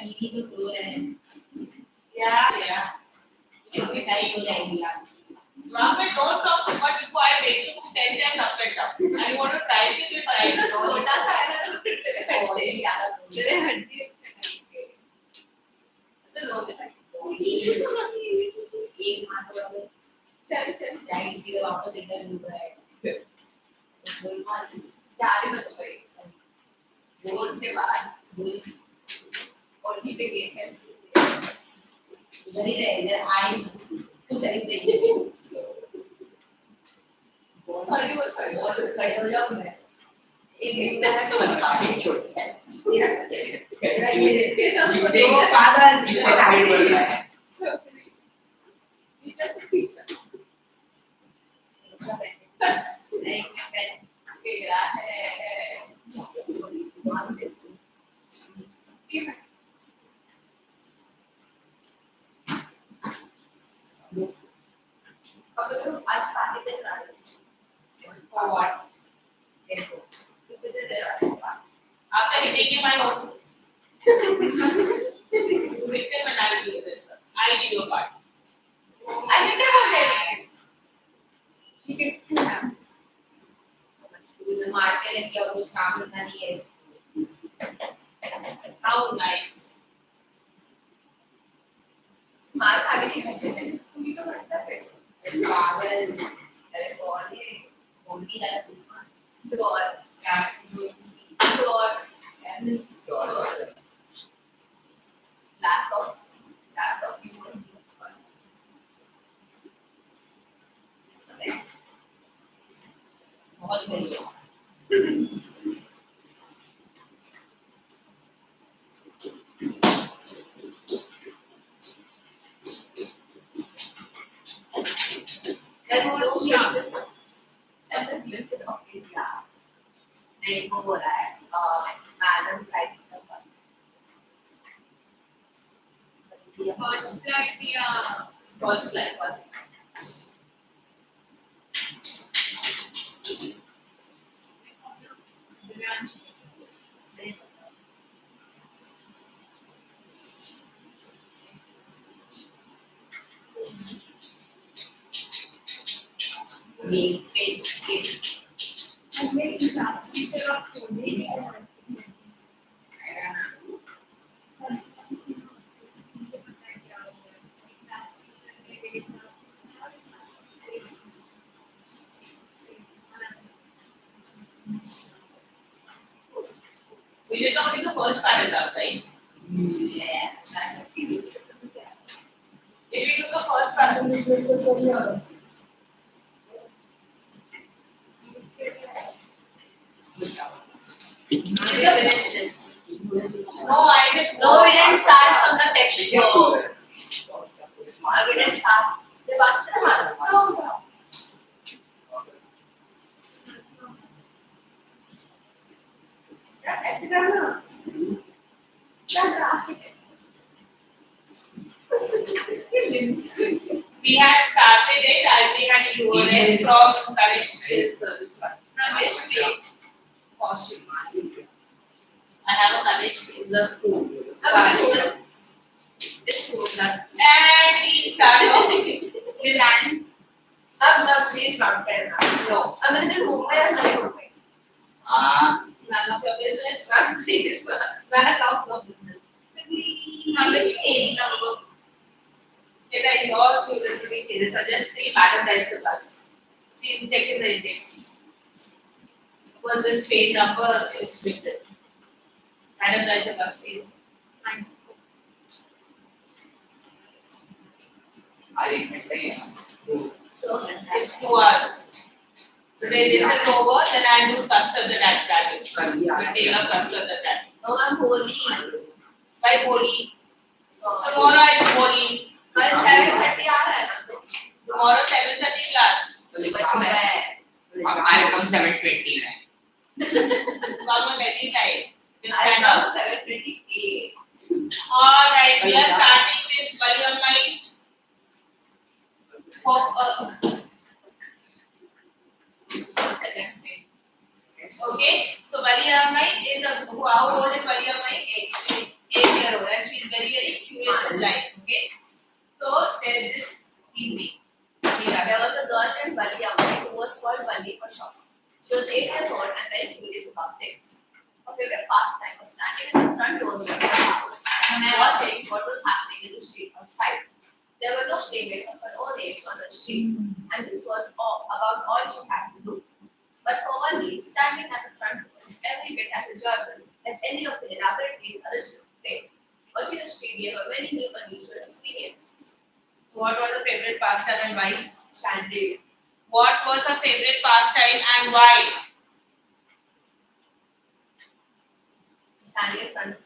TV तो floor है Yeah. Exercise हो जाएगी यार Rahul, don't talk too much before I make you 10 times up and down. And you want to try it, you try it. तो छोटा सा है ना तो तेरे हड्डी यार तेरे हड्डी तो लो एक हाथ वाले चल जाएगी सीधे वापस इधर डूब रहा है जा रहे मत कोई बोल से बाहर बोल और नीचे केस है उधर ही रह इधर आई तू सही से बहुत खड़े हो जाओ मैं एक मिनट काफी छोटा है ये पागल जिसमें साइड बोल रहा है नहीं मेरा है अब तो आज पार्टी दे रहा है और व्हाट देखो कितने दे रहा है After hitting him, I know. You hit him and I'll do this. I'll do your part. I didn't know that. ठीक है स्कूल में मार के रहती है और कुछ काम करना नहीं है How nice. मार खा के नहीं करते थे तू भी तो करता है पागल अरे कौन है कौन की ज्यादा डॉल लैपटॉप बहुत बढ़िया That's a glimpse of India. नहीं वो रहा है मैडम प्राइस का बस First flight या first flight. I'm making class teacher of coding. We did only the first paragraph, right? Yeah, that's a few. If we do the first paragraph, We finish this. no, I didn't. No, we didn't start from the textbook. We didn't start. The back से हमारा क्या ऐसे करना? क्या graphic है? इसके links We had started it and we had lowered it from Kanish to this one. Kanish page. I have a Kanish in the school. This school that And we started Reliance. अब please not करना. No. अगर इधर घूमने या सही घूमने. None of your business. Please. None of your business. How much age number? If I know children to be changes, so just see madam writes the bus. See, check in the index. Well, this page number is written. Madam writes the bus. See. So It's 2 hours. So when this is over, then I do custard the that is. We take up custard the that. no, I'm holy. By Holi. Tomorrow I do Holi. But 7:30 आ रहा है ना तो. Tomorrow 7:30 class. I come 7:20. Normal any time. We'll I stand come up. 7:28. Alright, we are starting with Bali on my okay, so Bali Amai is how old is Bali Amai? 8-year-old, and she's very, very curious in life. Okay. So there's this easy. There was a girl named Balia who was called Bali for short. She was 8 years old and very curious about things. Her favorite pastime was standing in the front door of her house and watching what was happening in the street outside. There were no playmates of her own age on the street, and this was about all she had to do. But for Bali, standing at the front door is every bit as enjoyable as any of the elaborate games other children played. Watching the street gave her many new unusual experiences. What was her favorite pastime and why? Standing. What was her favorite pastime and why? Standing in front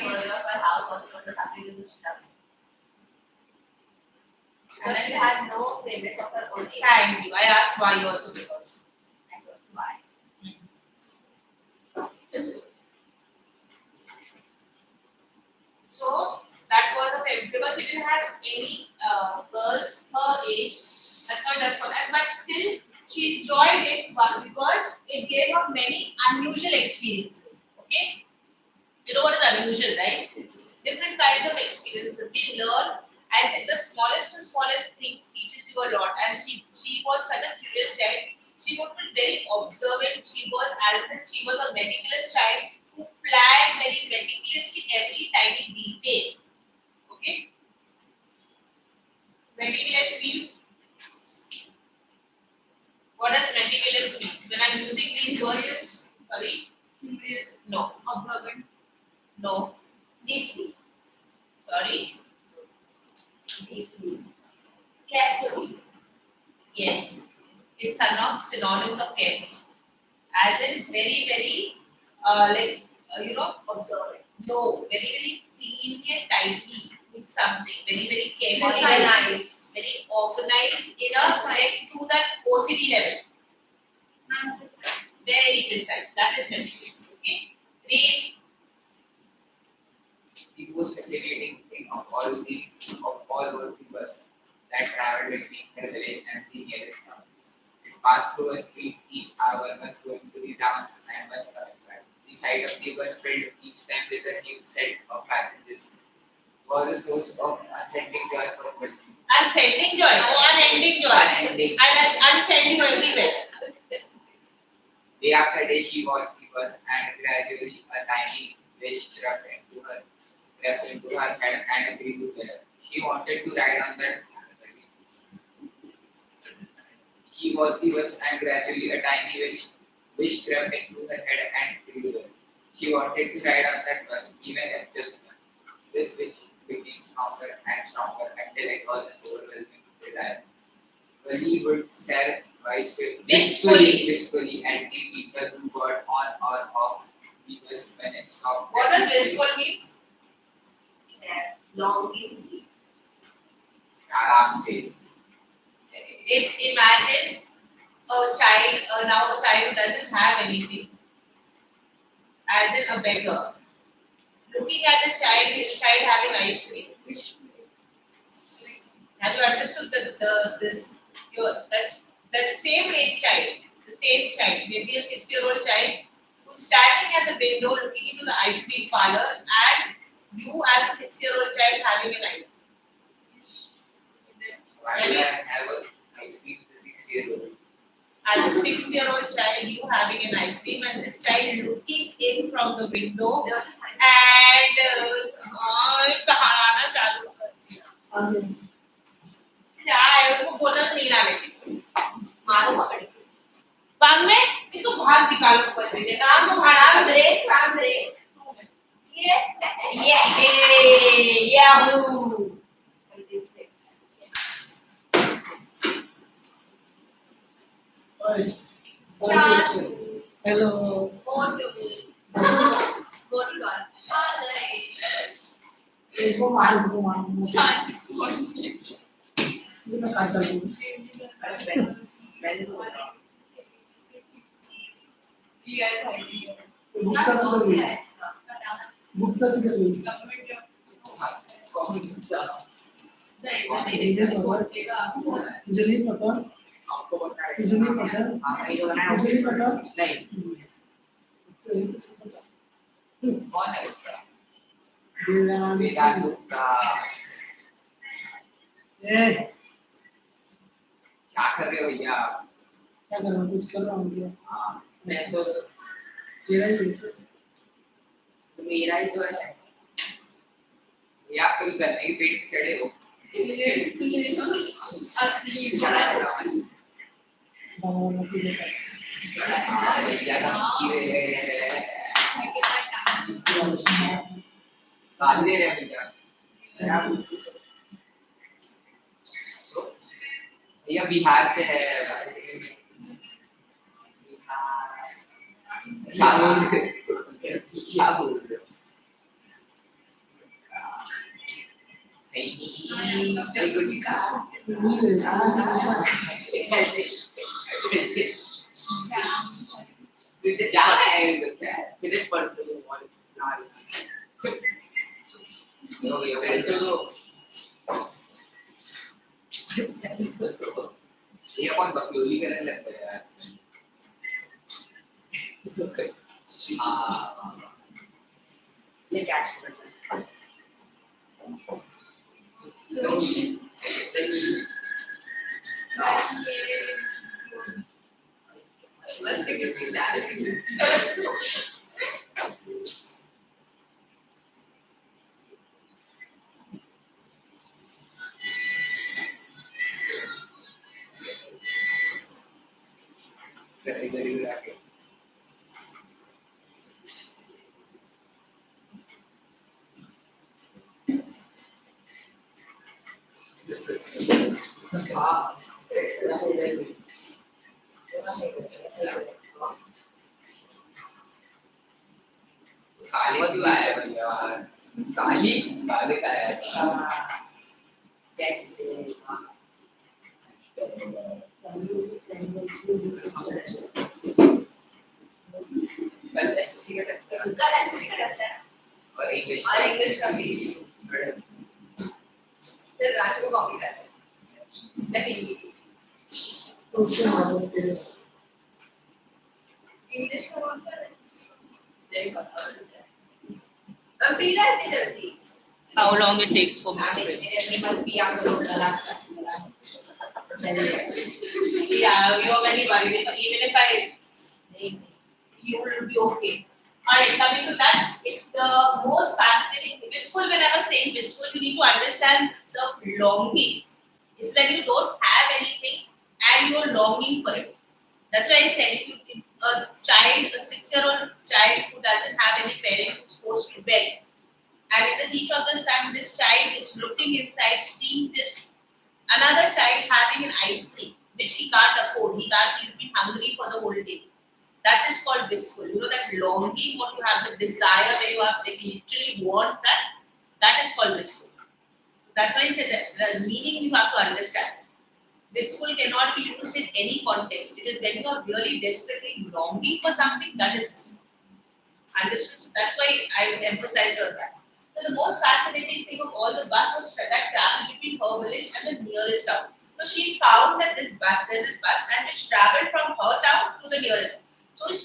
door of her house watching what was happening in the street outside. Because she had no playmates of her own age. Thank you. I asked why also because. I don't know why. So that was a favorite because she didn't have any girls her age. That's all. But still, she enjoyed it because it gave her many unusual experiences. Okay, you know what is unusual, right? It's different kinds of experiences. We learn. I said the smallest and smallest things teaches you a lot. And she was such a curious child. She would be very observant. She was a meticulous child who planned very meticulously every tiny detail. Okay? Meticulous means, what does meticulous means? When I'm using these words, sorry? Curious. No. Observant. No. Deeply. Sorry? Deeply. Carefully. Yes. It's not synonyms of careful. As in very, very, Observant. no, very, very cleanly and tightly with something. Very, very carefully. Organized. Very organized in a like to that OCD level. Very precise. That is meticulous. Okay. Read. The most fascinating thing of all was the bus that traveled between her village and the nearest town. It passed through a street each hour, once going to the town and once coming back. The sight of the bus filled each time with a new set of passengers was a source of unending joy for Kulfi. Unending joy. No unending joy. Unending. I'll send you everywhere. Day after day she watched the bus and gradually a tiny wish crept into her head and agreed to her. She wanted to ride on that. She watched the bus and gradually a tiny wish crept into her head and agreed to her. She wanted to ride on that bus even if just once. This wish became stronger and stronger until it was an overwhelming desire. Wally would stare wistfully at the people who got on or off the bus when it stopped. What does wistful means? Longing. Aram se. It's imagine a child, now a child who doesn't have anything, as in a beggar, looking at the child inside having ice cream. Have you understood that same age child, the same child, maybe a 6-year-old child, who's standing at the window looking into the ice cream parlor, and you as a 6-year-old child having an ice cream. Why do I have an ice cream with a 6-year-old? As a 6-year-old child, you having an ice cream, and this child looking in from the window, and कहाना चालू कर दिया. क्या है उसको बोलना नहीं ना लेकिन मारो पकड़ के. बांग में इसको बाहर निकालो ऊपर भेजे काम को बाहर ब्रेक. Yahoo. Hello. इसको मार ये मैं काट दूँ गुप्ता किधर गई तुझे नहीं पता आपको पता है? तुझे नहीं पता तुझे नहीं पता नहीं. चलिए तो कौन है उसका? वेदांत गुप्ता क्या कर रहे हो भैया? क्या कर रहा हूँ? कुछ कर रहा हूँ क्या? हाँ, मैं तो तेरा ही है। मेरा ही तो है। ये आप कभी करने की पेट पे चढ़े हो? चढ़ा है ना? बाबा की जगह। चढ़ा हाँ भैया का काले रे भैया। भैया बिहार से है। बिहार क्या बोल रहे हो? नहीं गुड कैसे कैसे क्या है किधर पढ़ते हो यो यो ये कौन बकलोली करने लगता है यार? हाँ ये कैच करता है नहीं बस एक इधर ही आके हाँ साले क्यों आया भैया? साली साले का है अच्छा जैसे कल एसएससी का टेस्ट है और इंग्लिश का भी फिर राज को कॉपी कर नहीं इंग्लिश का कौन कर नहीं पता अब पीला इतनी जल्दी How long it takes for me? Yeah, you're very worried. Even if you will be okay. Alright, coming to that, it's the most fascinating. Blissful, when I was saying blissful, you need to understand the longing. It's when you don't have anything and you're longing for it. That's why I said if a child, a 6-year-old child who doesn't have any parent who's forced to beg, and in the heat of the sun, this child is looking inside, seeing this another child having an ice cream, which he can't afford. He's been hungry for the whole day. That is called blissful. You know that longing, what you have, the desire where you have, like literally want that. That is called blissful. That's why I said that the meaning you have to understand. Blissful cannot be used in any context. It is when you are really desperately longing for something, that is blissful. Understood? That's why I emphasized on that. So the most fascinating thing of all the bus was that travel between her village and the nearest town. So she found that there's this bus and which traveled from her town to the nearest. So as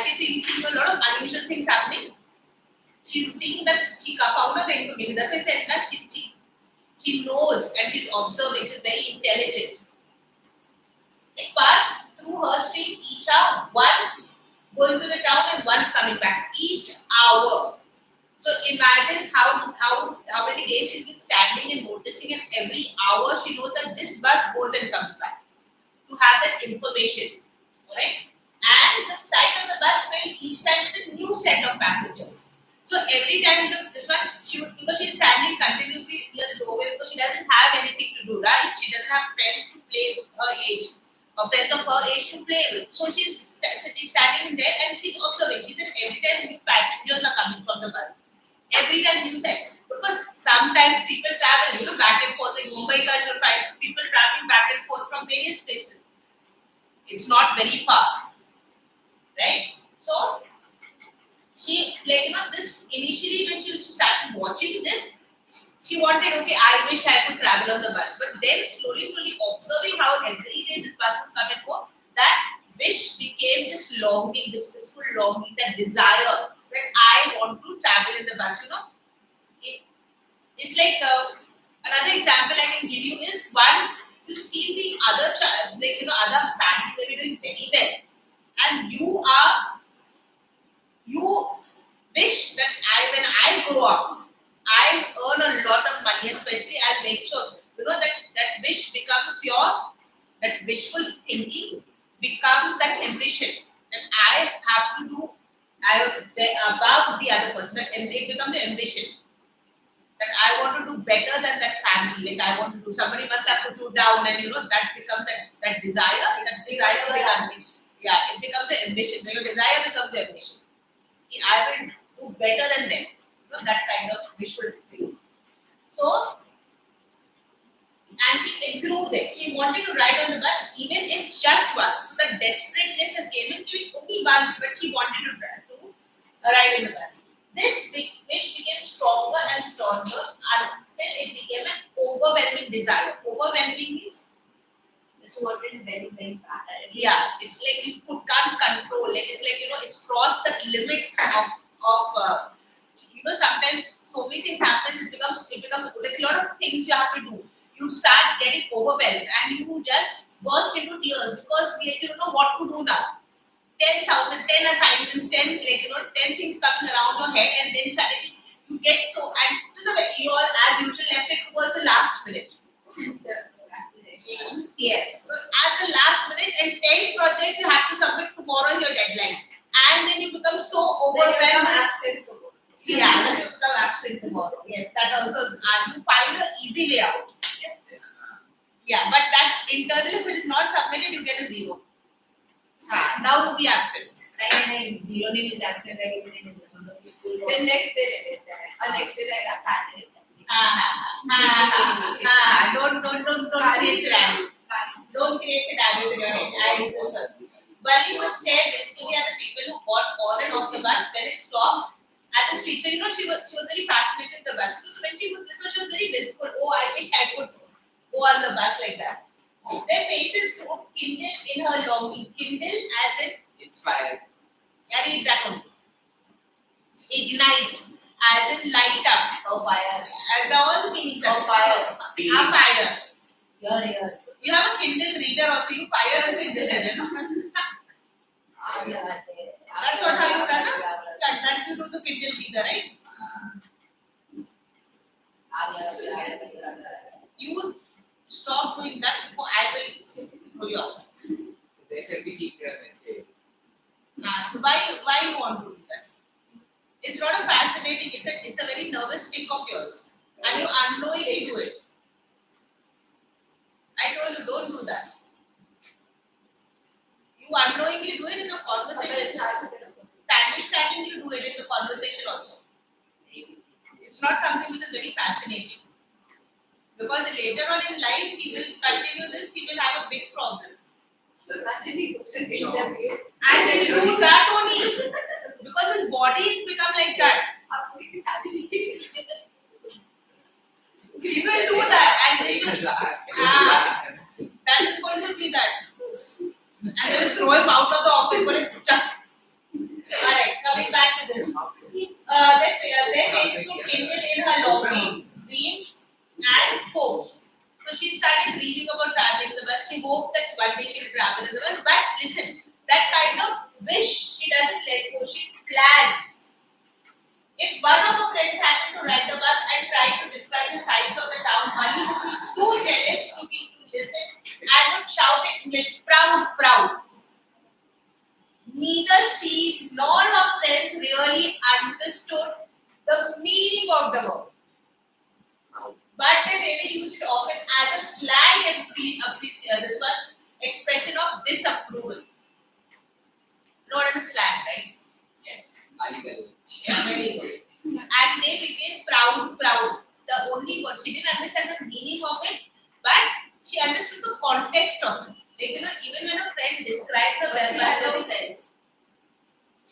she's seeing a lot of unusual things happening, she's seeing that she found out the information. That's why I said that she knows and she's observing. She's very intelligent. It passed through her street each hour, once going to the town and once coming back each hour. So imagine how many days she's been standing and noticing, and every hour she knows that this bus goes and comes back to have that information, alright? And the side of the bus went each time with a new set of passengers. So every time this one, because she's standing continuously near the doorway because she doesn't have anything to do, right? She doesn't have friends to play with her age or friends of her age to play with. So she's standing there and she's observing. She said every time new passengers are coming from the bus. Every time you said, because sometimes people travel, back and forth. In Mumbai, you'll find people traveling back and forth from various places. It's not very far, right? So she, this initially when she used to start watching this, she wanted, okay, I wish I could travel on the bus. But then slowly observing how every day this bus would come and go, that wish became this longing, this full longing, that desire that I want to travel in the bus. It's like another example I can give you is once you see the other child, like other family maybe doing very well, and you wish that when I grow up, I earn a lot of money, especially I'll make sure that wish becomes that wishful thinking becomes that ambition that I have to do above the other person. That it becomes an ambition that I want to do better than that family. Like I want to do, somebody must have to do down, and that becomes that desire. That desire becomes it becomes an ambition. When your desire becomes an ambition, I will do better than them. That kind of visual thing. So, and she improved it. She wanted to ride on the bus even if just once. So the desperateness has came in only once, but she wanted to ride on the bus. This wish became stronger and stronger until it became an overwhelming desire. Overwhelming is what is very, very bad. Yeah, it's like you can't control. Like it's like it's crossed that limit of sometimes so many things happen. It becomes like a lot of things you have to do. You start getting overwhelmed and you just burst into tears because you don't know what to do now. 10 assignments, 10 things coming around your head, and then suddenly you get so, and you all as usual left it towards the last minute. Yes. So at the last minute, and 10 projects you have to submit, tomorrow is your deadline. And then you become so overwhelmed. Absent tomorrow. Yeah, then you become absent tomorrow. Yes, that also, you find an easy way out. Yeah, but that internally, if it is not submitted, you get a 0. Now you'll be absent. Zero name is absent. Then next day, next day I got pattern. Don't create scenarios. Don't create scenarios in your head. I know, sir. Bollywood stare basically are the people who got on and off the bus when it stopped at the street. So she was very fascinated with the bus. So when she was very wistful. Oh, I wish I could go on the bus like that. Their faces would kindle in her longing. Kindle as in Inspired. I read that one. Ignite as in light up. Oh, fire. All the meanings Oh, fire. Fire. Here. You have a Kindle reader also. You fire a Kindle reader. No? That's what have you done. That you do the Kindle reader, right? You stop doing that. I will throw you out. There should be secret message. So why you want to do that? It's not a fascinating. It's a very nervous tick of yours, and you unknowingly do it. I told you, don't do that. You unknowingly do it in a conversation. Standing, you do it in the conversation also. It's not something which is very fascinating. Because later on in life, he will continue this, he will have a big problem. Imagine he goes to interview. And he will do that only. Because his body has become like that. He will do that. And this is, that is going to be that. And they will throw him out of the office. Alright, coming back to this. Their faces would kindle in her longing, dreams, and hopes. So she started dreaming about traveling the bus. She hoped that one day she will travel in the bus. But listen, that kind of wish she doesn't let go. She plans. If one of her friends happened to ride the bus and tried to describe the sights of the town, Mali would be too jealous to listen and would shout in English, proud, proud. Neither she nor her friends really understood the meaning of the word. But they really used it often as a slang and this one expression of disapproval. Not in slang, right? Yes, I will. Yeah, very good. And they became proud. The only word, she didn't understand the meaning of it, but she understood the context of it. Like, even when a friend describes a well, friends.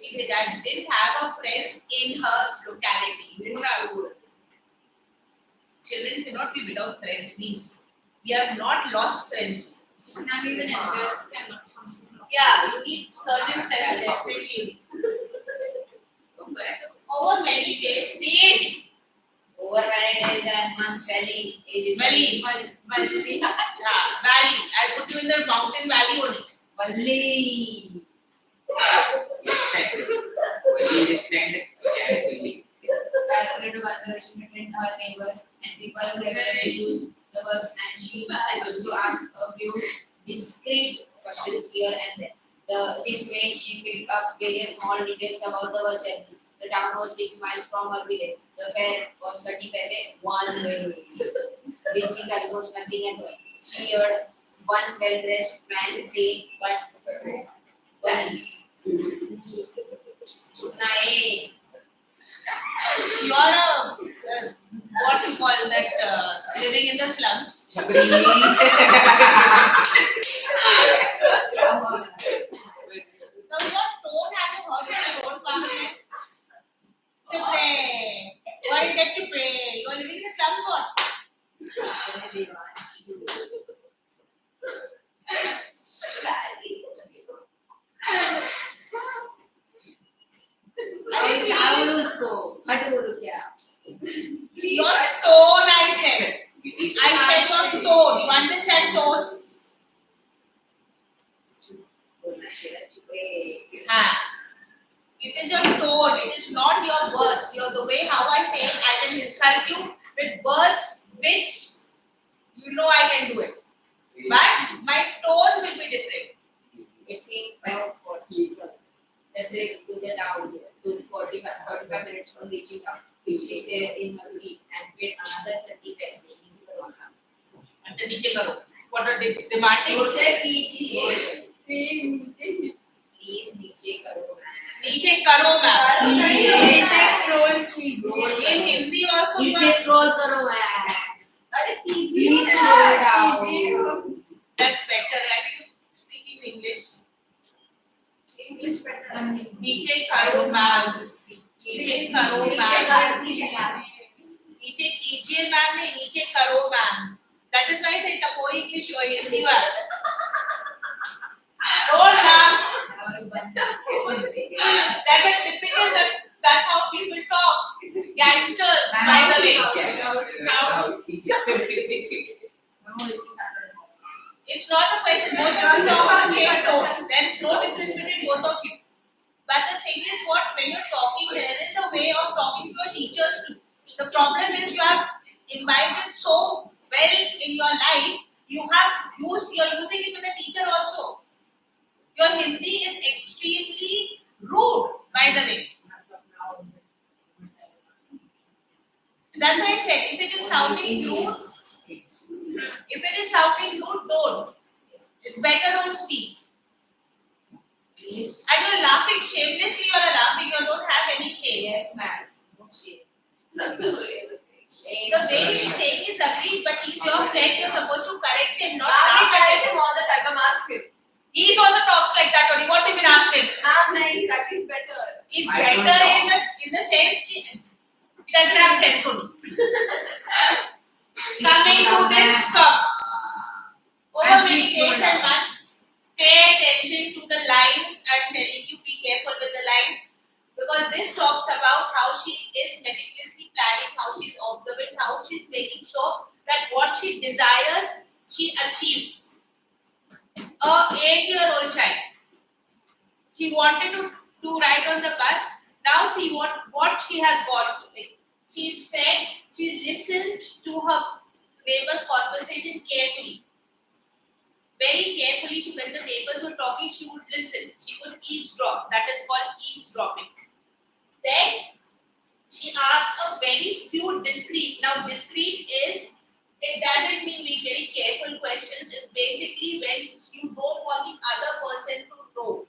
she didn't have a friends in her locality. Children cannot be without friends, means we have not lost friends. And even adults cannot. Yeah, you need certain friends definitely. Over many days, Over many days, Valley. Valley. Yeah, valley. I put you in the mountain valley only. Valley. Listen carefully. Calculated conversation between her neighbors and people who regularly use the bus, and she also asked a few discreet questions here and there. This way, she picked up various small details about the bus journey. The town was 6 miles from her village. The fare was 30 paise one way, which is almost nothing at all. She heard one well-dressed man say, but Nae. You are a what you call that living in the slums. Chapri. Now your tone, have you heard your tone coming? To pray. What is that to pray? You are living in the slums what? Your tone, I said. I said your tone. You understand tone? It is your tone. It is not your words. The way how I say it, I can insult you with words which you know I can do it. But my tone will be different. It's saying about 40 the trip to the town took 45 minutes from reaching town. She said in her seat and paid another 30 paise. Ante niche karo. What are they demanding? Please niche karo. Niche karo ma'am. Scroll In Hindi also you niche are. scroll karo man. Please scroll down. That's better. Are you speaking English? English better. Niche karo ma'am. Niche karo ma'am. Niche kijiye ma'am ne niche karo ma'am. That is why I said Tapori English or Hindi one. Roll ma'am. That's a typical. That's how people talk. Gangsters, by the way. It's not a question. Both of you talk on the same tone. There is no difference between both of you. But the thing is, when you're talking, there is a way of talking to your teachers too. The problem is you have imbibed it so well in your life. You're using it with the teacher also. Your Hindi is extremely rude, by the way. That's why I said, if it is sounding rude, don't. It's better don't speak. Yes. And you're laughing shamelessly, you're laughing, you don't have any shame. Yes, ma'am. No shame. The way he's saying is agreed, but he's your friend, you're supposed to correct him, not I laugh at correct him. him all the time. I'm asking. He also talks like that only. What do you ask him? Ma'am, that is better. He's I better don't know. in the sense he doesn't have sense only. Coming to this talk. Over many days and months, pay attention to the lines. I'm telling you, be careful with the lines. Because this talks about how she is meticulously planning, how she is observant, how she is making sure that what she desires, she achieves. A 8-year-old child. She wanted to ride on the bus. Now see what she has got. Like, she said she listened to her neighbor's conversation carefully. Very carefully, when the neighbors were talking, she would listen. She would eavesdrop. That is called eavesdropping. Then she asked a very few discreet. Now, discreet is, it doesn't mean be very careful questions. It's basically when you don't want the other person to know.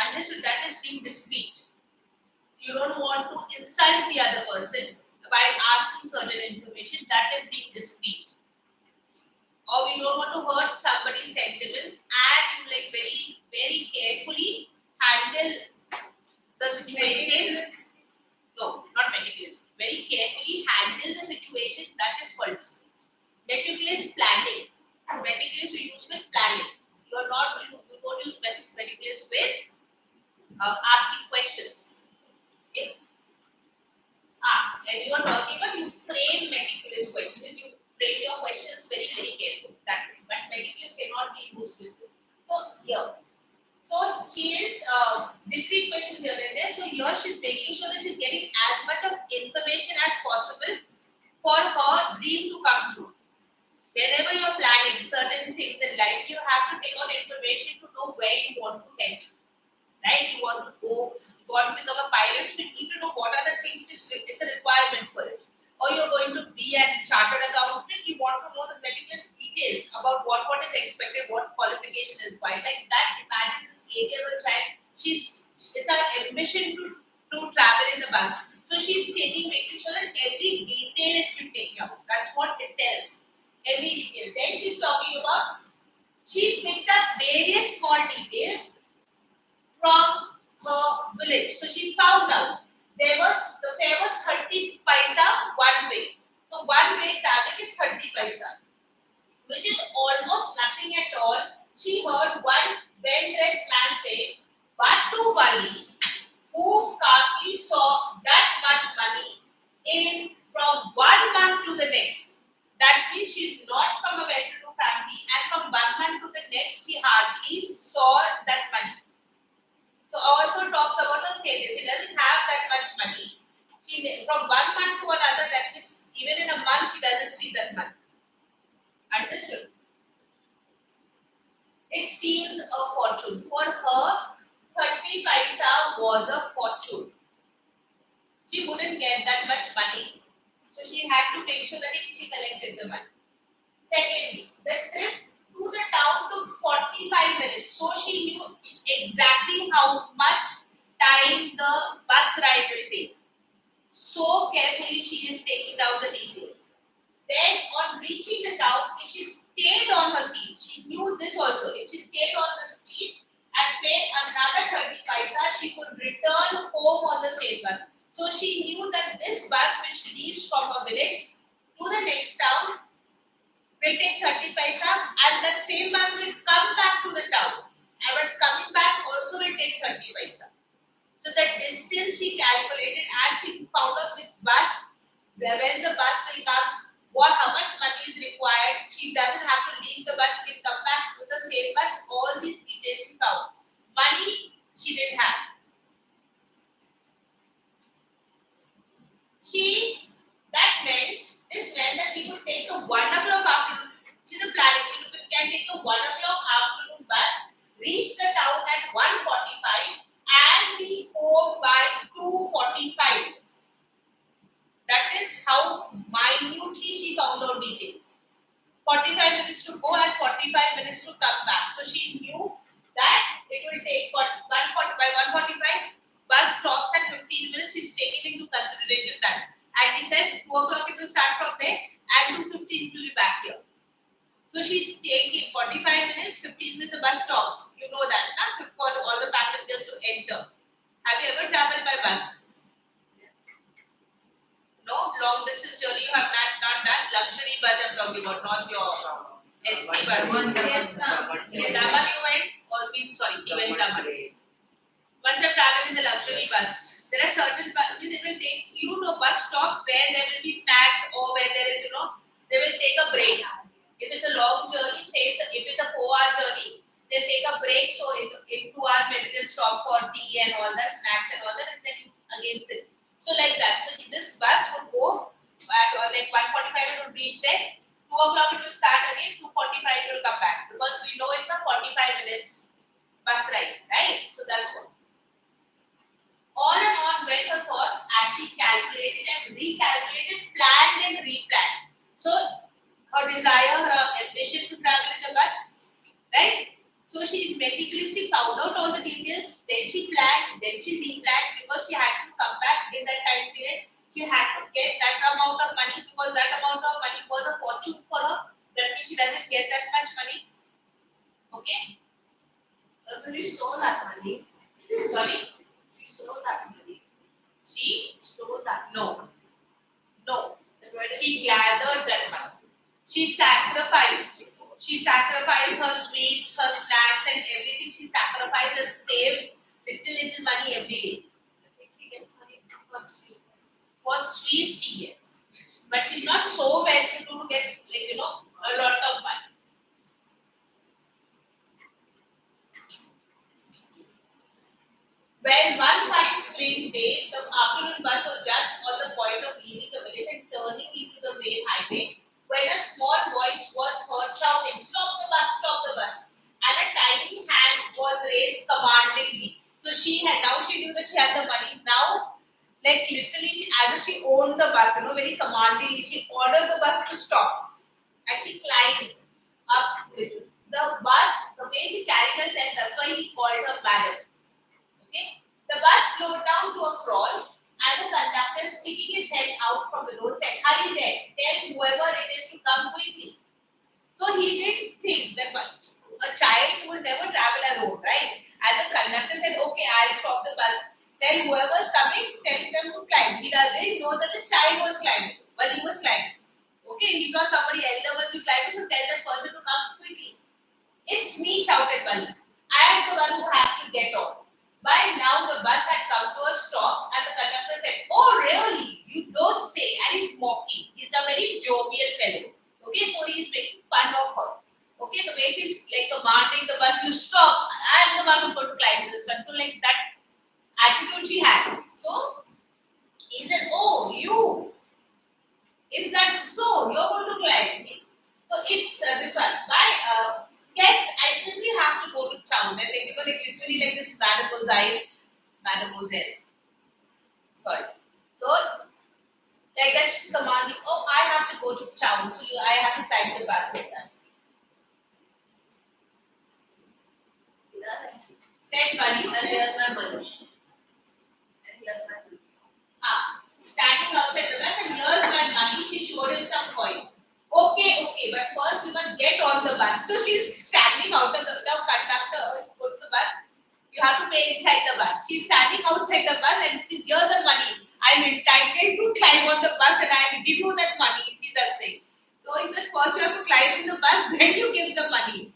Understood? That is being discreet. You don't want to insult the other person by asking certain information. That is being discreet. Or we don't want to hurt somebody's sentiments, and you like very, very carefully handle the situation. No, not meticulous. Very carefully handle the situation. That is called discreet. Meticulous planning. Meticulous you use with planning. You don't use meticulous with asking questions. Okay. And you are talking about you frame meticulous questions. You frame your questions very, very carefully that way. But meticulous cannot be used with this. So here, so she is discrete questions here and there. So here she's making sure that she's getting as much of information as possible for her dream to come true. Whenever you're planning certain things in life, you have to take out information to know where you want to head. Right? You want to go, you want to become a pilot, so you need to know what are the things it's a requirement for it. Or you're going to be a chartered accountant, you want to know the meticulous details about what is expected, what qualification is required. Like that, imagine this 8-year-old child, it's her ambition to travel in the bus. So she's making sure that every detail is been taken out. That's what it tells. Every detail. Then she's talking about, she picked up various small details from her village. So she found out the fare was 30 paisa one way. So one way traveling is 30 paisa, which is almost nothing at all. She heard one well-dressed man say, "But to Wali, who scarcely saw that much money in from 1 month to the next." That means she's not from a well-to-do family, and from 1 month to the next, she hardly saw that money. So also talks about her status. She doesn't have that much money. She from 1 month to another, that means even in a month she doesn't see that money. Understood? It seems a fortune. For her, 30 paisa was a fortune. She wouldn't get that much money. So she had to make sure that she collected the money. Secondly, the trip to the town took 45 minutes. So she knew exactly how much time the bus ride will take. So carefully she is taking down the details. Then on reaching the town, if she stayed on her seat, she knew this also. If she stayed on the seat and paid another 30 paisa, she could return home on the same bus. So she knew that this bus which leaves from her village to the next town will take 30 paisa, and that same bus will come back to the town. And coming back also will take 30 paisa. So the distance she calculated, and she found out with bus, when the bus will come, how much money is required. She doesn't have to leave the bus, she can come back with the same bus. All these details she found. Money she didn't have. This meant that she could take a 1 o'clock afternoon. She's a planning. She can take a 1 o'clock afternoon bus, reach the town at 1:45, and be home by 2:45. That is how minutely she found out details. 45 minutes to go and 45 minutes to come back. So she knew that it will take by 1:45. Bus stops at 15 minutes. She's taking into consideration that. And she says 2 o'clock it will start from there and 2:15 it will be back here. So she's taking 45 minutes, 15 minutes the bus stops. You know that, na? For all the passengers to enter. Have you ever traveled by bus? Yes. No? Long distance journey you have not done? Luxury bus I'm talking about, not your ST bus. Yes, ma'am. In Daman you went? You went Daman. Must have traveled in the luxury bus. There are certain buses, they will take, bus stop where there will be snacks or where there is, they will take a break. If it's a long journey, say if it's a 4-hour journey, they'll take a break. So in 2 hours, maybe they'll stop for tea and all that, snacks and all that, and then you again sit. So like that. So this bus would go at like 1:45 it would reach there. 2 o'clock it will start again. 2:45 it will come back because we know it's a 45 minutes bus ride, right? So that's what. On and on went her thoughts as she calculated and recalculated, planned and replanned. So her desire, her ambition to travel in the bus, right? So she meticulously found out all the details, then she planned, then she replanned because she had to come back in that time period. She had to get that amount of money because that amount of money was a fortune for her. That means she doesn't get that much money. Okay? But you stole that money. Sorry? She stole that money. She stole that. No. No. She gathered gathered that money. She sacrificed. She sacrificed her sweets, her snacks, and everything. She sacrificed and saved little money every day. She gets money for sweets. For sweets she gets. but she's not so well to do to get like a lot of money. When one fine spring day, the afternoon bus was just on the point of leaving the village and turning into the main highway, when a small voice was heard shouting, "Stop the bus! Stop the bus!" And a tiny hand was raised commandingly. So she knew that she had the money. Now, like literally, as if she owned the bus, very commandingly, she ordered the bus to stop. And she climbed up the bus, the way she carried herself, that's why he called her madam. Okay? The bus slowed down to a crawl, and the conductor, sticking his head out from the door, said, "Hurry there, tell whoever it is to come quickly." So he didn't think that a child would never travel alone, right? And the conductor said, "Okay, I'll stop the bus. Tell whoever's coming, tell them to climb." He didn't know that the child was climbing while he was climbing. Okay, he thought somebody elder was climbing, so tell that person to come quickly. "It's me," shouted Bali. "I am the one who has to get on." By now, the bus had come to a stop, and the conductor said, "Oh, really? You don't say." And he's mocking. He's a very jovial fellow. Okay, so he's making fun of her. Okay, the way she's like commanding the bus, "You stop. I'm the one who's going to climb this one." So, like that attitude she had. So, he said, "Oh, you. Is that so? You're going to climb." So, it's this one. Yes, I simply have to go to town. And like literally like this mademoiselle. Sorry. So like that she's commanding, "Oh, I have to go to town, so I have to climb the bus like that." Said Bunny, And here's my money. And here's my money. standing outside the bus, and "Here's my money." She showed him some coins. Okay, but first you must get on the bus. So she's standing out of the conductor, go to the bus. You have to pay inside the bus. She's standing outside the bus and says, "Here's the money. I'm entitled to climb on the bus and I will give you that money." She does say. So he said, "First you have to climb in the bus, then you give the money."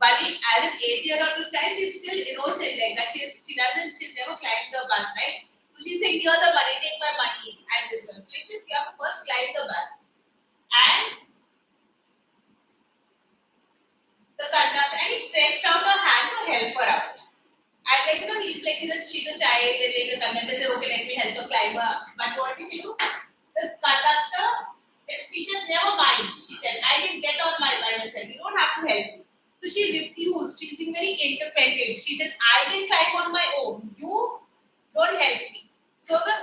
Bali, as an 8-year-old child, she's still innocent like that. She's never climbed the bus, right? So she's saying, "Here's the money, take my money," and this one. Like this, you have to first climb the bus. And the conductor, and he stretched out a hand to help her out. And like she's a child, and like the conductor said, "Okay, let me help her climb up." But what did she do? The conductor, she said, "Never mind." She said, "I can get on by myself. You don't have to help me." So she refused. She's been very independent. She said, "I can climb on my own. You don't help me." So the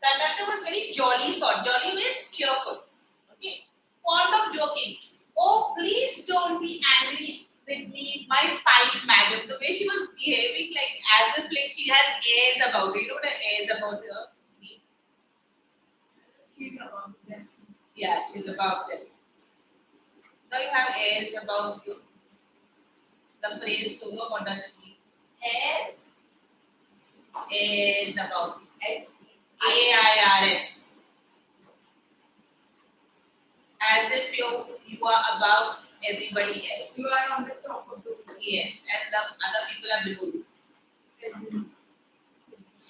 conductor was very jolly sort. Jolly means cheerful. Okay. Fond of joking. "Oh, please don't be angry with me, my fine madam." The way she was behaving, like as if like she has airs about it. You know what airs about her? She's about them. Yeah, she's about them. Now you have airs about you. The phrase, so know what does it mean? Hair. Airs about you. AIRS. As if you are above everybody else. You are on the top of the world. Yes, and the other people are below you.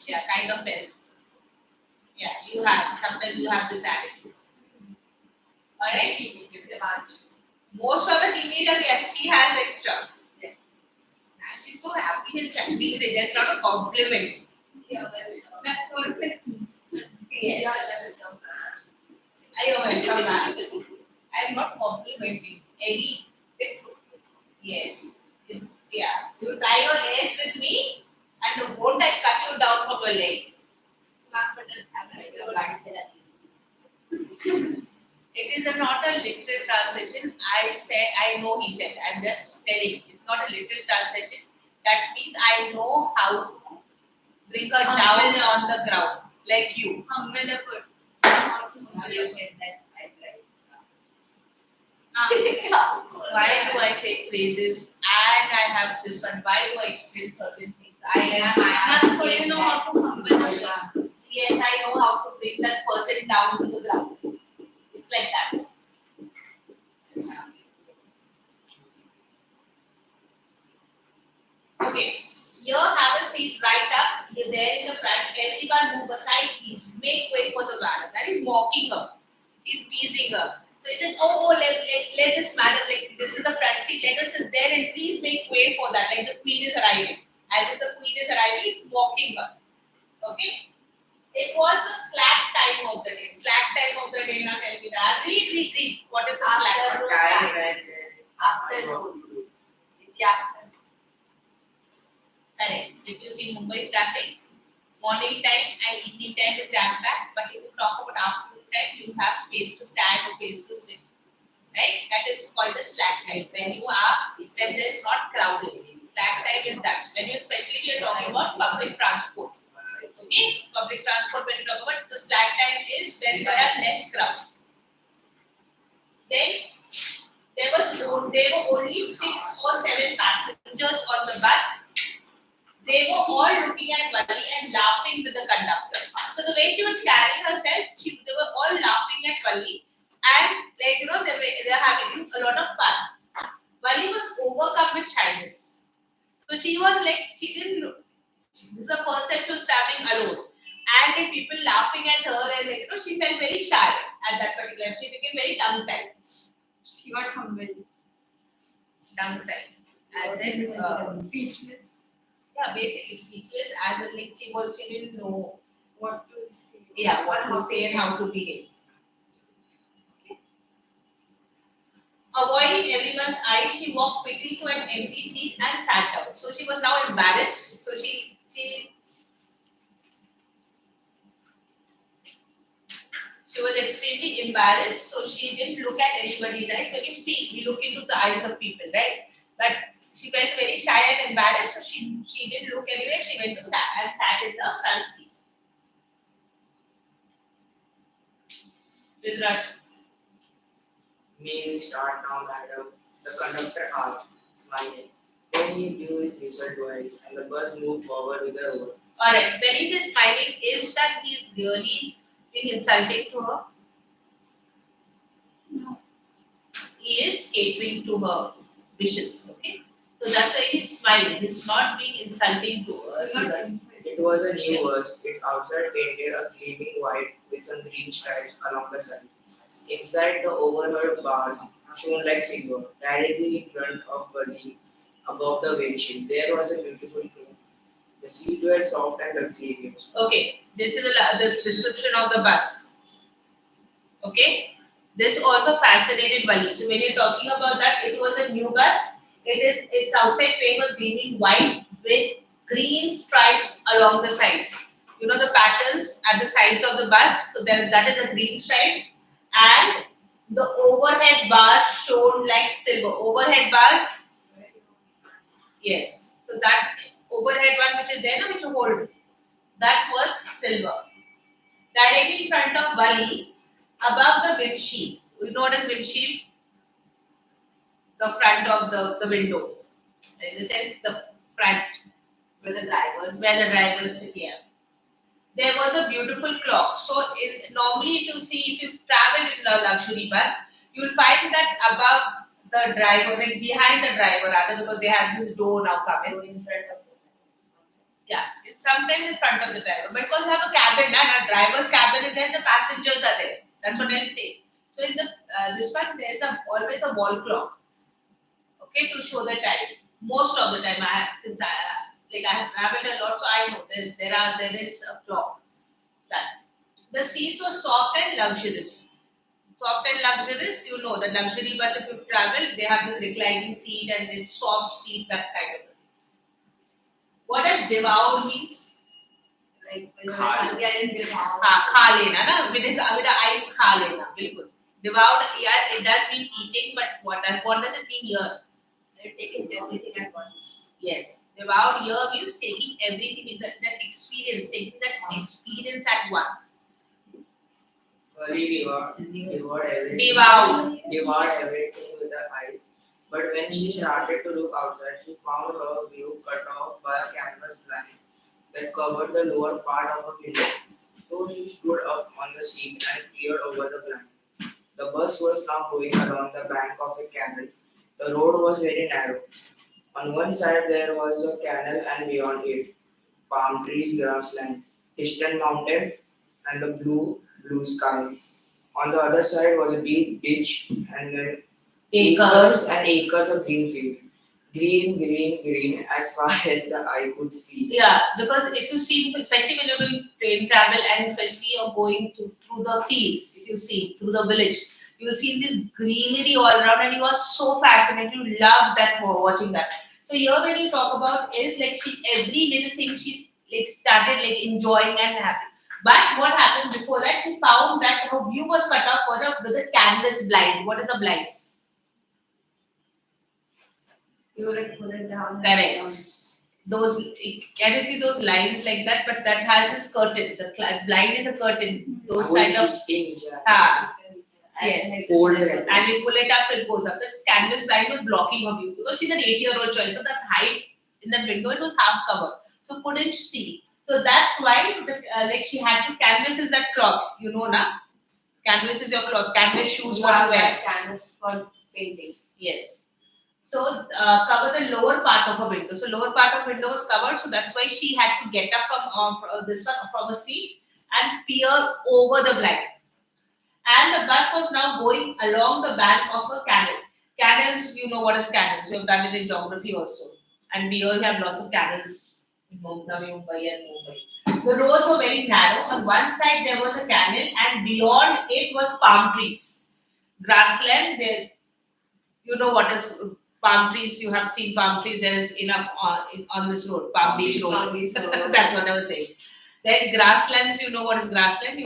Yeah, kind of peasants. Yeah, sometimes you have this attitude. Alright? Most of the teenagers, yes, she has extra. Yeah. She's so happy and these days. That's not a compliment. Yeah, well, that's perfect. Yes. Yeah, that's a I am welcome, ma'am. I am not complimenting any. Yes. Yeah. You try your ace with me, and won't I cut you down from your leg? It is not a literal translation. I know he said. I'm just telling. It's not a literal translation. That means I know how to bring her down on the ground, like you. Humble a person. You said that I Why do I say praises? And I have this one. Why do I explain certain things? I am. so you know how to humble a person. Yes, I know how to bring that person down to the ground. It's like that. Okay. Here, have a seat right up. You're there in the front. Everyone move aside, please. Make way for the van. That is mocking her. He's teasing her. So he says, oh, let us madam, like this is the front seat, let us sit there and please make way for that. Like the queen is arriving. As if the queen is arriving, he's walking her. Okay? It was the slack time of the day. Slack time of the day, now tell me that. Read. What is the slack time? Afternoon. Yeah. Correct. If you see Mumbai traffic, morning time and evening time is jam packed, but if you talk about afternoon time, you have space to stand or space to sit. Right? That is called the slack time. When there is not crowded. Slack time is that. When you especially we are talking about public transport. Okay? Public transport, when you talk about the slack time is when there are less crowds. Then there were only 6 or 7 passengers on the bus. They were all looking at Vali and laughing with the conductor. So the way she was carrying herself, they were all laughing at Vali, and they were having a lot of fun. Vali was overcome with shyness. So she was like, she didn't know. This is the first time she was traveling alone. And the people laughing at her, and she felt very shy at that particular time. She became very tongue-tied. She got humbled. Tongue-tied. As in, Speechless. yeah, basically speechless, as in like she didn't know What to say. yeah, what to say and how to behave. Okay. Avoiding everyone's eyes, she walked quickly to an empty seat and sat down. So she was now embarrassed. So she was extremely embarrassed. So she didn't look at anybody, right? When you speak, we look into the eyes of people, right? But she felt very shy and embarrassed, so she didn't look anywhere. She went to sat in the front seat. With Raj. May we start now, madam? The conductor asked, smiling. Then he blew his whistle twice, and the bus moved forward with a roar. Alright, when he is smiling, is that he's really being insulting to her? No. He is catering to her wishes, okay? So that's why he's smiling. He's not being insulting to her. It was a new bus. Its outside painted a gleaming white with some green stripes along the sides. Inside, the overhead bars shone like silver. Directly in front of Buddy, above the windshield, there was a beautiful room. The seats were soft and luxurious. Okay, this is this description of the bus. Okay, this also fascinated Bali. So when you're talking about that, it was a new bus. Its outside paint was gleaming white with green stripes along the sides. You know the patterns at the sides of the bus. So that is the green stripes, and the overhead bars shone like silver. Overhead bars, yes. So that overhead one which is there, no, which you hold, that was silver. Directly in front of Bali, above the windshield. You know what is windshield? The front of the window. In the sense, the front Where the drivers. where the drivers sit here. There was a beautiful clock. So normally if you travel in a luxury bus, you will find that above the driver, like behind the driver rather, because they have this door now coming. In front of them. Yeah, it's sometimes in front of the driver. But because you have a cabin, and a driver's cabin is there, the passengers are there. That's what I'm saying. So in the this one, there's always a wall clock. Okay, to show the time. Most of the time, I have traveled a lot, so I know there is a clock. That the seats were soft and luxurious. Soft and luxurious, you know, the luxury bus if you travel, they have this reclining seat and this soft seat, that kind of thing. What does devour means? Like when you're hungry and devour. खा लेना ना, with the eyes खा लेना, बिल्कुल. Devoured, yeah, it does mean eating, but what does it mean here? You're taking everything at once. Yes, devoured here means taking everything in that experience, taking that experience at once. Buddy devoured everything. Devoured everything with her eyes. But when she started to look outside, she found her view cut off by a canvas blind that covered the lower part of her window. So she stood up on the seat and peered over the blind. The bus was now going along the bank of a canal. The road was very narrow. On one side there was a canal and beyond it, palm trees, grassland, distant mountains, and a blue sky. On the other side was a deep ditch and then Acres. and acres of green field. Green, green, green as far as the eye could see. Yeah, because if you see, especially when you're doing train travel and especially you're going through the fields, if you see through the village, you will see this greenery all around and you are so fascinated. You love that watching that. So here when you talk about is like every little thing she's like started like enjoying and happy. But what happened before that? She found that her view was cut off with a canvas blind. What is the blind? You would put it down. Correct. Those can you see those lines like that? But that has this curtain. The blind is a curtain. Those kind of yes. Folds it. And you pull it up, it goes up. This canvas blind was blocking her view because she's an 8-year-old child. So that height in that window it was half covered, so couldn't see. So that's why like she had to canvas is that cloth, you know, na? Canvas is your cloth. Canvas shoes what you wear. Canvas for painting. Yes. So cover the lower part of her window. So lower part of window was covered. So that's why she had to get up from this one from a seat and peer over the blind. And the bus was now going along the bank of a canal. Canals, you know what is canals. You have done it in geography also. And we all have lots of canals in Navi Mumbai and Mumbai. The roads were very narrow. On one side there was a canal and beyond it was palm trees. Grassland, there, you know what is palm trees, you have seen palm trees, there is enough on this road, Palm Beach Road. Palm Beach Road. That's what I was saying. Then grasslands, you know what is grassland?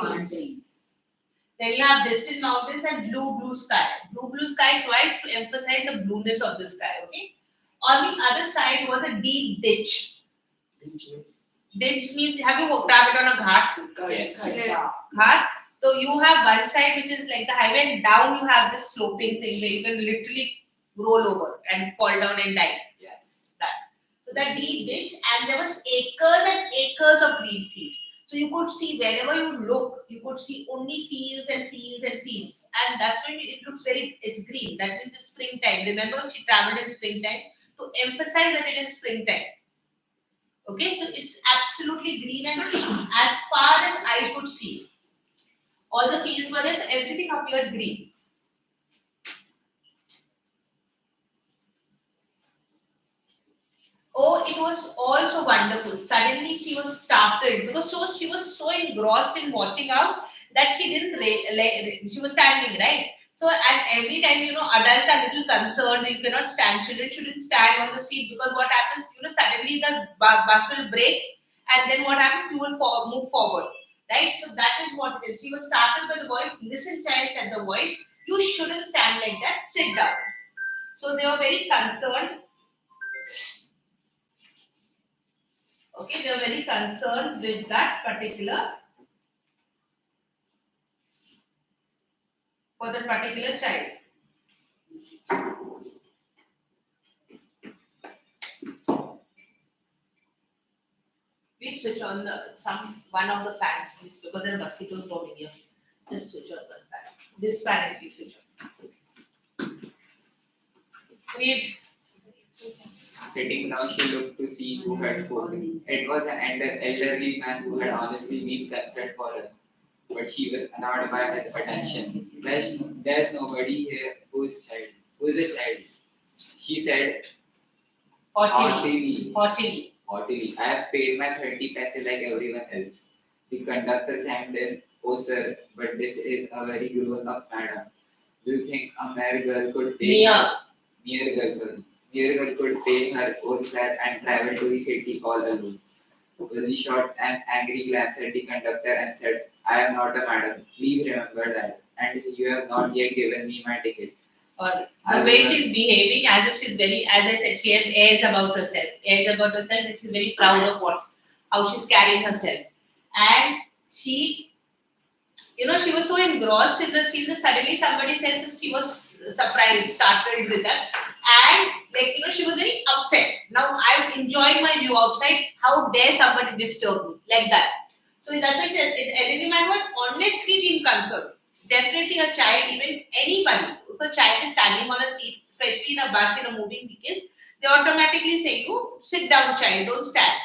Then you have distant mountains and blue sky. Blue sky twice to emphasize the blueness of the sky, okay? On the other side was a deep ditch. Ditch means, have you traveled on a ghat? Yes. Ghat. So you have one side which is like the highway and down you have this sloping thing where you can literally roll over and fall down and die. Yes. That. So that deep ditch and there was acres and acres of green field. So you could see wherever you look, you could see only fields and fields and fields. And that's when it looks it's green. That means it's springtime. Remember she traveled in springtime to emphasize that it is springtime. Okay, so it's absolutely green and green as far as I could see. All the fields were there, so everything appeared green. Oh, it was also wonderful. Suddenly she was startled because she was so engrossed in watching out that she didn't, she was standing, right? So at every time, you know, adults are a little concerned, you cannot stand, children shouldn't stand on the seat because what happens, you know, suddenly the bus will break and then what happens, you will move forward, right? So that is what it is. She was startled by the voice, listen child, said the voice, you shouldn't stand like that, sit down. So they were very concerned. Okay, they are very concerned with that particular, for that particular child. Please switch on one of the fans, please, because there are mosquitoes roaming here. Just switch on one fan. This fan, please switch on. Read. Sitting down, she looked to see who had spoken. It was an elderly man who had honestly been concerned for her, but she was annoyed by his attention. There's nobody here who's a child. She said haughtily. I have paid my 30 paise like everyone else. The conductor chimed in, oh sir, but this is a very grown-up madam. Do you think a mere girl could pay Mere girl could pay her own fare and travel to the city all alone? He shot an angry glance at the conductor and said, I am not a madam. Please remember that. And you have not yet given me my ticket. The way she's behaving, as if she's very, as I said, she has airs about herself. And she's very proud of how she's carrying herself. And she, you know, she was so engrossed in the scene that suddenly somebody says she was surprised, startled with that. And like, you know, she was very upset. Now I'm enjoying my view outside. How dare somebody disturb me like that? So that's why she says, elderly man was honestly being concerned. Definitely a child, even anybody, if a child is standing on a seat, especially in a bus, in a moving vehicle, they automatically say you, sit down child, don't stand.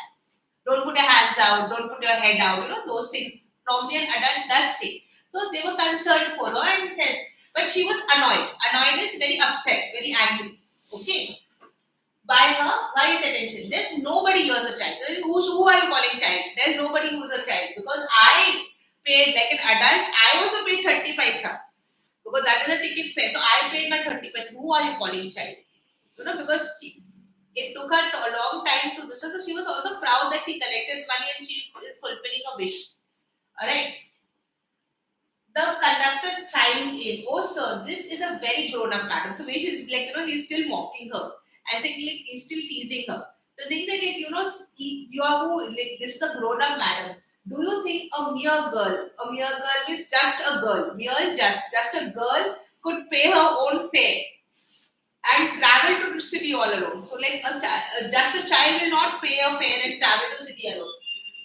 Don't put your hands out, don't put your head out, you know, those things. Normally an adult does say. So they were concerned for her and says, but she was annoyed. Annoyed is very upset, very angry. Okay. By her, why is attention? There's nobody here as a child. Who are you calling child? There's nobody who's a child. Because I paid like an adult, I also paid 30 paisa. Because that is a ticket fare. So I paid my 30 paisa. Who are you calling child? You know, because it took her a long time to do so. So she was also proud that she collected money and she is fulfilling a wish. Alright. The conductor chimed in. Oh, sir, this is a very grown-up madam. So, she's like, he's still mocking her and saying, like, he's still teasing her. The thing that, you are who, like, this is a grown-up madam. Do you think a mere girl is just a girl? Mere is just a girl could pay her own fare and travel to the city all alone. So, like, just a child will not pay a fare and travel to the city alone.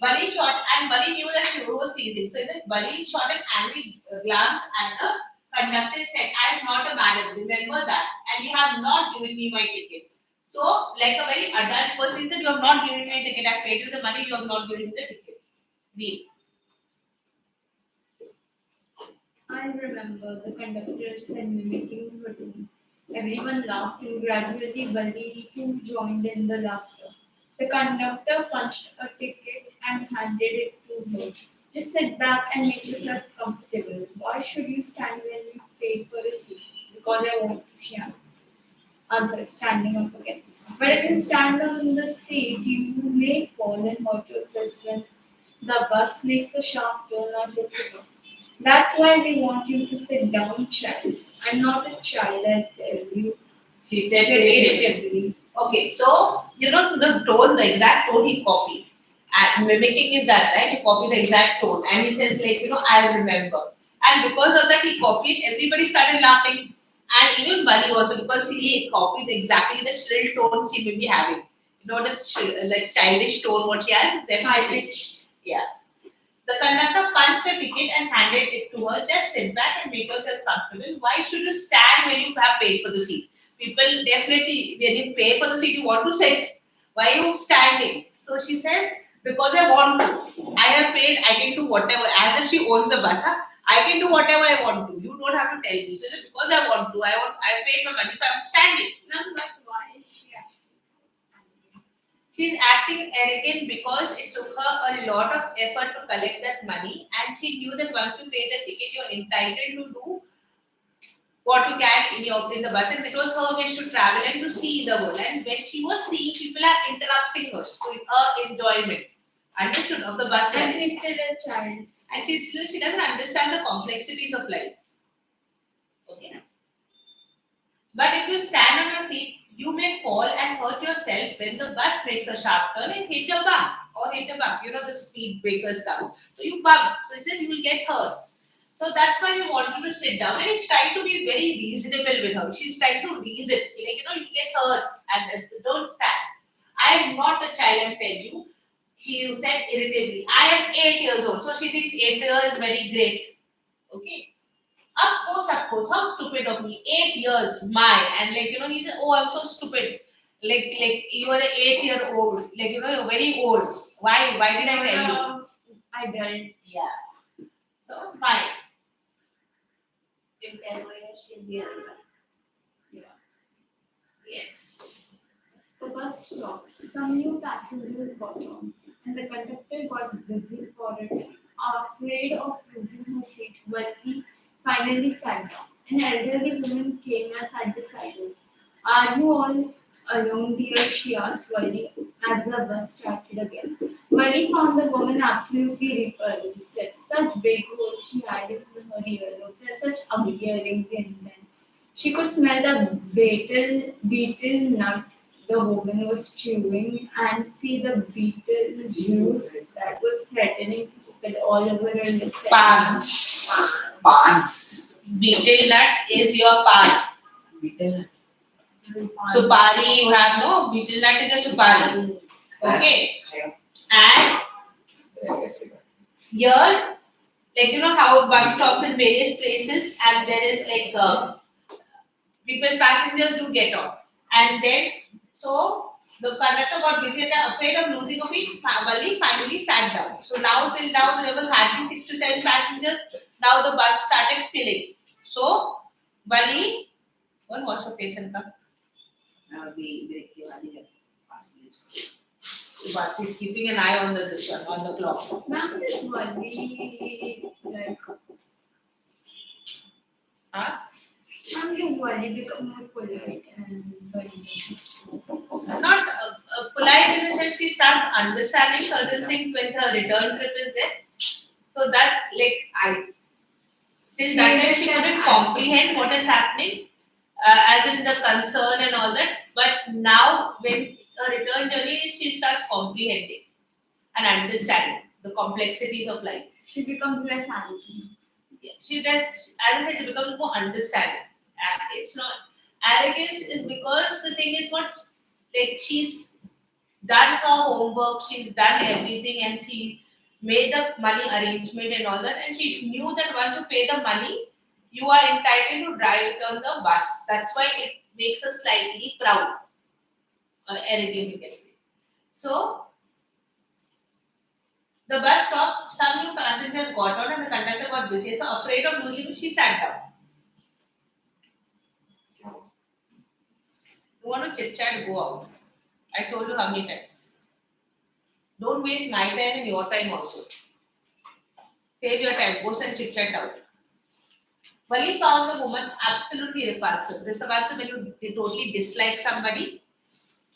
Bali shot and Bali knew that she was teasing. So then Bali shot an angry glance at the conductor and said, I am not a madam, remember that. And you have not given me my ticket. So, like a very adult person said, you have not given me a ticket. I paid you the money, you have not given me the ticket. Read. I remember the conductor said, mimicking her tone. Everyone laughed and gradually Bali too joined in the laughter. The conductor punched a ticket and handed it to her. Just sit back and make yourself comfortable. Why should you stand when you pay for a seat? Because I want to, she answered, standing up again. But if you stand on the seat, you may fall and hurt yourself when the bus makes a sharp turn or hits you. That's why they want you to sit down, child. I'm not a child, I tell you. She said irritably. Okay, so the tone, the exact tone he copied. And mimicking is that, right? He copied the exact tone. And he says, like, I'll remember. And because of that, he copied, everybody started laughing. And even Bali also, because he copied exactly the shrill tone she may be having. The like childish tone what he has, definitely. Yeah. The conductor punched a ticket and handed it to her. Just sit back and make yourself comfortable. Why should you stand when you have paid for the seat? People definitely, when you pay for the seat, you want to sit. Why are you standing? So she says, because I want to. I have paid, I can do whatever. As if she owns the bus, huh? I can do whatever I want to. You don't have to tell me. So because I want to, I paid my money, so I'm standing. Ma'am, but why is she actually so angry? She's acting arrogant because it took her a lot of effort to collect that money, and she knew that once you pay the ticket, you're entitled to do what you can in the bus, and it was her wish to travel and to see the world. And when she was seeing, people are interrupting her to her enjoyment. Understood of the bus And ride. she's still a child. And she doesn't understand the complexities of life. Okay. But if you stand on your seat, you may fall and hurt yourself when the bus makes a sharp turn and hit your bump or hit a bump. The speed breakers come. So you bump. So he said you will get hurt. So that's why we want you to sit down. And he's trying to be very reasonable with her. She's trying to reason. Like, you get hurt and don't stand. I am not a child, I tell you. She said irritably. I am 8 years old. So she thinks 8 years is very great. Okay. Of course. How stupid of me. 8 years, my. And he said, oh, I'm so stupid. Like you are an 8-year-old. Like, you're very old. Why did I tell you? I don't. Yeah. So, fine. If ever she'll be around. Yes. The bus stopped. Some new passengers got on, and the conductor got busy for a time. Afraid of losing her seat, Vali finally sat down. An elderly woman came and sat beside her. Are you all alone, dear? She asked Vali as the bus started again. Vali found the woman absolutely repulsive. Such big holes she had in her earlobes and such ugly earrings in them. She could smell the beetle nut the woman was chewing and see the beetle juice that was threatening to spill all over her lips. Pan. Beetle nut is your pan. Beetle. Supari, you have no? Beetle nut is a supari. Okay. And here, like how bus stops in various places, and there is like passengers do get off. And then, so the conductor got busy and afraid of losing a seat, Vali finally sat down. So now till now there was hardly 6 to 7 passengers. Now the bus started filling. So, Bali, one wash your face and come. Bus is keeping an eye on this one, on the clock. Ma'am, this Wali, like, Huh? ma'am, this Wali become more polite and very Not polite in the sense she starts understanding certain things when her return trip is there. So that, like, since that time she couldn't comprehend what is happening, as in the concern and all that. But now, when her return journey, she starts comprehending and understanding the complexities of life. She becomes less angry. She does, as I said, she becomes more understanding. It's not arrogance, is because the thing is what, like, she's done her homework, she's done everything, and she made the money arrangement and all that, and she knew that once you pay the money, you are entitled to drive it on the bus. That's why it makes us slightly proud, arrogant, you can say. So the bus stopped, some new passengers got on, and the conductor got busy. So afraid of losing it, she sat down. You want to chit chat, go out. I told you how many times. Don't waste my time and your time also. Save your time, go and chit chat out. Wali found the woman absolutely repulsive. Repulsive when you totally dislike somebody,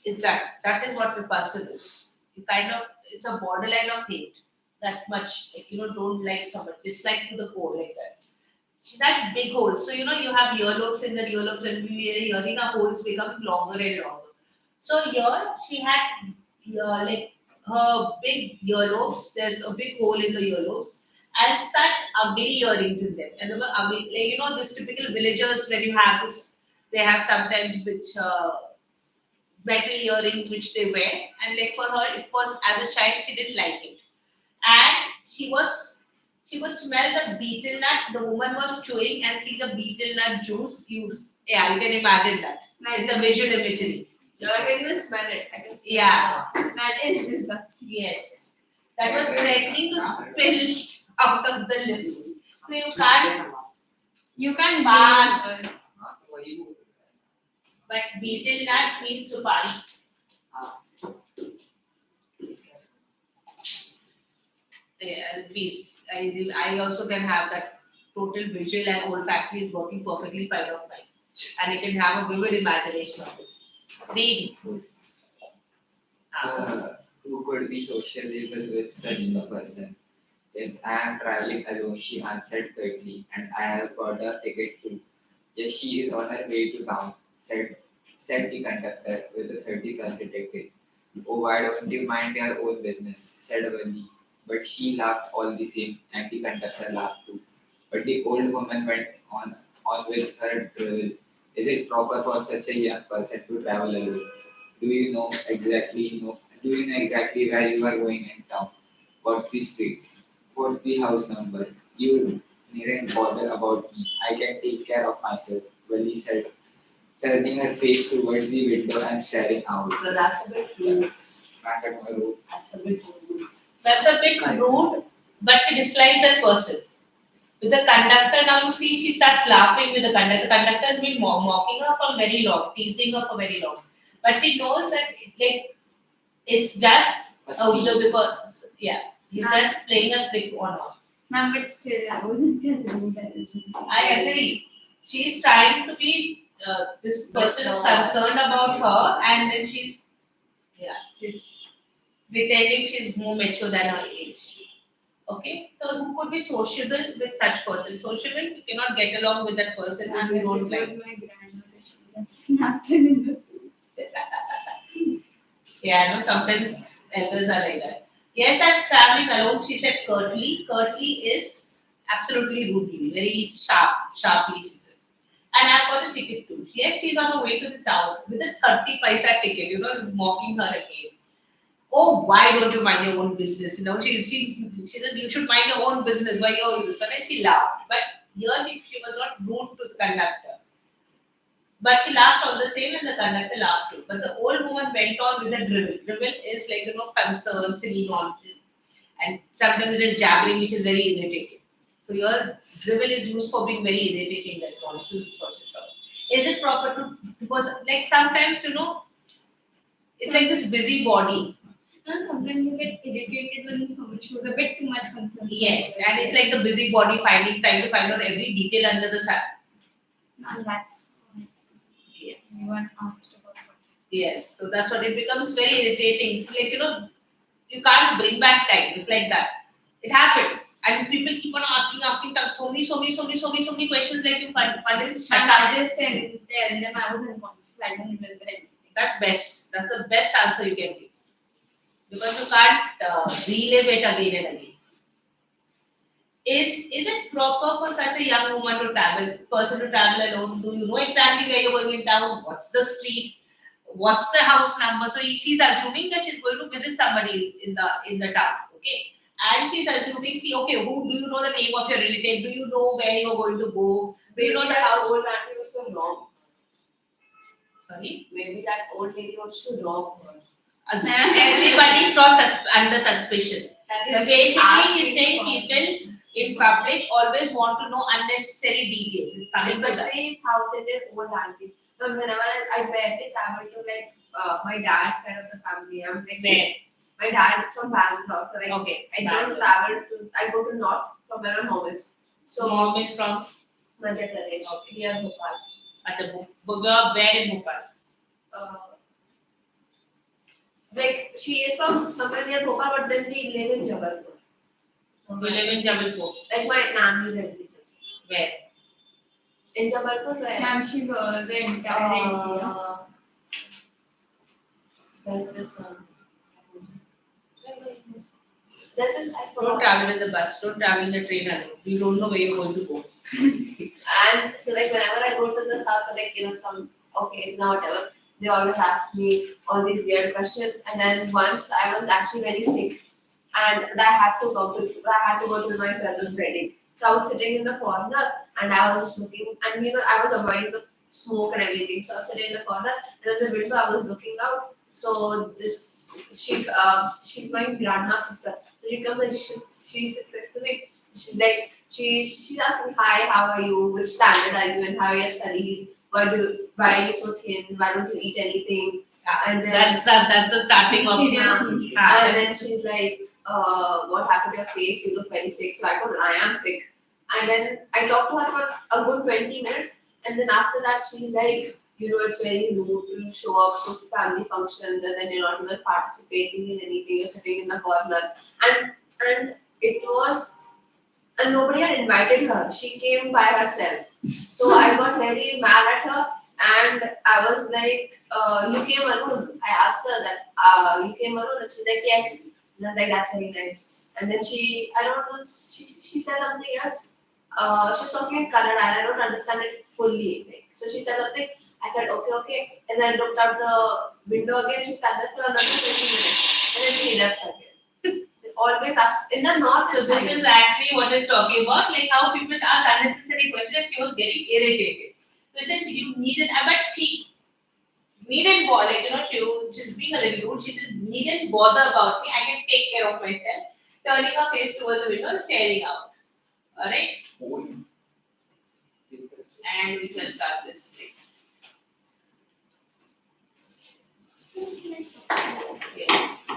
is that. That is what repulsive is. You kind of, it's a borderline of hate. That much. Like, don't like somebody. Dislike to the core like that. She has big holes. So, you have earlobes in the earlobes, and we are hearing our holes becomes longer and longer. So here she had like her big earlobes. There's a big hole in the earlobes, and such ugly earrings in them. And they were ugly. Like, this typical villagers when you have this, they have sometimes which metal earrings which they wear. And like for her, it was, as a child she didn't like it, and she would smell the betel nut. The woman was chewing and see the betel nut juice. You can imagine that. It's a visual imagery. I can even smell it. I can see Yeah. That is disgusting. Yes. That was threatening to spill out of the lips. So you can't. You can Ban. blame But betel nut means supari. Yeah, please. I also can have that total visual and olfactory is working perfectly fine of mine. And you can have a vivid imagination of it. Read. Who could be sociable with such a person? Yes, I am traveling alone, she answered quickly, and I have got a ticket too. Yes, she is on her way to town, said the conductor with a 30+ ticket. Oh, why don't you mind your own business? Said Wali. But she laughed all the same, and the conductor laughed too. But the old woman went on with her drivel. Is it proper for such a young person to travel alone? Do you know exactly where you are going in town? What's the street? What's the house number? You needn't bother about me. I can take care of myself, Wali said, turning her face towards the window and staring out. No, that's a bit rude. Back at my room. That's a bit rude. That's a bit rude, but she dislikes that person. With the conductor, now you see, she starts laughing with the conductor. The conductor has been mocking her for very long, teasing her for very long. But she knows that it's just because he's just playing a trick on her. Ma'am, but still, I wasn't present. I agree. She's trying to be this person is concerned about her, and then she's pretending she's more mature than her age. Okay, so who could be sociable with such person? Sociable, you cannot get along with that person who you don't like. My grandmother, she snapped it in the Yeah, I know sometimes elders are like that. Yes, I'm traveling alone, she said curtly. Curtly is absolutely rudely, very sharply she said. And I've got a ticket too. Yes, she's on her way to the town with a 30 paisa ticket, mocking her again. Oh, why don't you mind your own business? She said, you should mind your own business. Why you're this one? And she laughed. But here she was not rude to the conductor. But she laughed all the same, and the conductor laughed too. But the old woman went on with a drivel. Drivel is like, concern, silly nonsense. And sometimes it is jabbering, which is very irritating. So your dribble is used for being very irritating, like nonsense for sure. Is it proper to, because like sometimes it's like this busy body. And sometimes you get irritated when someone shows a bit too much concern. Yes, and it's like the busy body trying to find out every detail under the sun. And that's Yes. everyone asked about what. Yes, so that's what it becomes very irritating. It's like, you can't bring back time. It's like that. It happened. And people keep on asking so many questions, like you finally shut And up. I just tell them I was unconscious. I don't remember anything. That's best. That's the best answer you can give. Because you can't relive it again and again. Is it proper for such a young person to travel alone? Do you know exactly where you're going in town? What's the street? What's the house number? So she's assuming that she's going to visit somebody in the town, okay? And she's assuming, okay, who do you know the name of your relative? Do you know where you're going to go? Do you know the that house? old auntie was so wrong. Sorry? Maybe that old lady was so wrong. Everybody's not under suspicion. That's So why she's basically, he's asking saying for- people in public always want to know unnecessary details. It's coming to that. Especially South Indian old aunties. But whenever I barely travel to like my dad's side of the family, I'm like, Where? my dad is from Bangalore, so like Okay, I Bangalore. don't travel to. I go to north from where my home is. So So mom is from Madhya Pradesh, near Bhopal. where in Bhopal? Uh, like she is from somewhere near Bhopal, but then we live in Jabalpur. We live in Jabalpur. Like my nanny lives in Jabalpur. Where? In Jabalpur, where? Ma'am, she was the entire area. There's this there's this I Don't forgot. travel in the bus. Don't travel in the train alone. You don't know where you're going to go. And so like whenever I go to the south, like some okay, now whatever, they always ask me all these weird questions. And then once I was actually very sick, and I had to go to my brother's wedding. So I was sitting in the corner, and I was just looking, and I was avoiding the smoke and everything. So I was sitting in the corner, and at the window I was looking out. So she's my grandma's sister. So she comes and she sits next to me. She's asking, hi, how are you? Which standard are you in? How are your studies? Why are you so thin? Why don't you eat anything? And then That's the starting of Seriously. and then she's like, what happened to your face? You look very sick. So I told her I am sick. And then I talked to her for a good 20 minutes. And then after that, she's like, it's very rude to show up to family functions and then you're not even participating in anything. You're sitting in the corner. And it was, and nobody had invited her. She came by herself. So I got very mad at her. And I was like, you came alone. I asked her that, you came alone? And she's like, yes. And I was like, that's very nice. And then I don't know, she said something else. She was talking in Kannada and I don't understand it fully. Like, so she said something. I said, okay. And then I looked out the window again. She sat there for another 20 minutes. And then she left again. They always ask, in the north, So it's this fine. is actually what it's talking about, like how people ask unnecessary questions. She was getting irritated. So she said you needn't, but she needn't bother, she's being a little rude. She said, needn't bother about me. I can take care of myself. Turning her face towards the window and staring out. Alright? And we shall start this next. Yes.